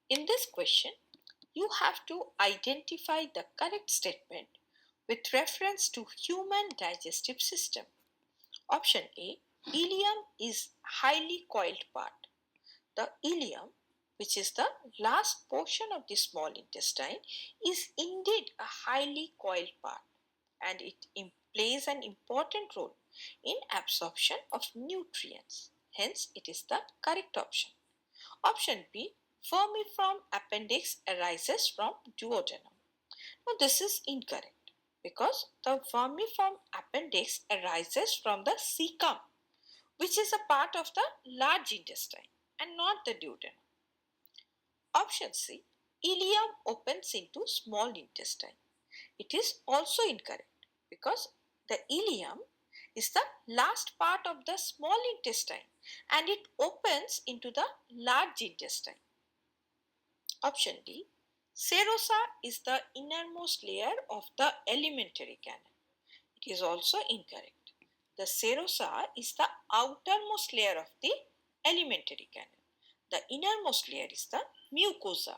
In this question, you have to identify the correct statement with reference to human digestive system. Option A, ileum is highly coiled part. The ileum, which is the last portion of the small intestine, is indeed a highly coiled part, and it plays an important role in absorption of nutrients. Hence, it is the correct option. Option B, vermiform appendix arises from duodenum. Now, this is incorrect because the vermiform appendix arises from the cecum, which is a part of the large intestine and not the duodenum. Option C, ileum opens into small intestine. It is also incorrect because the ileum is the last part of the small intestine and it opens into the large intestine. Option D, serosa is the innermost layer of the alimentary canal. It is also incorrect. The serosa is the outermost layer of the alimentary canal. The innermost layer is the mucosa.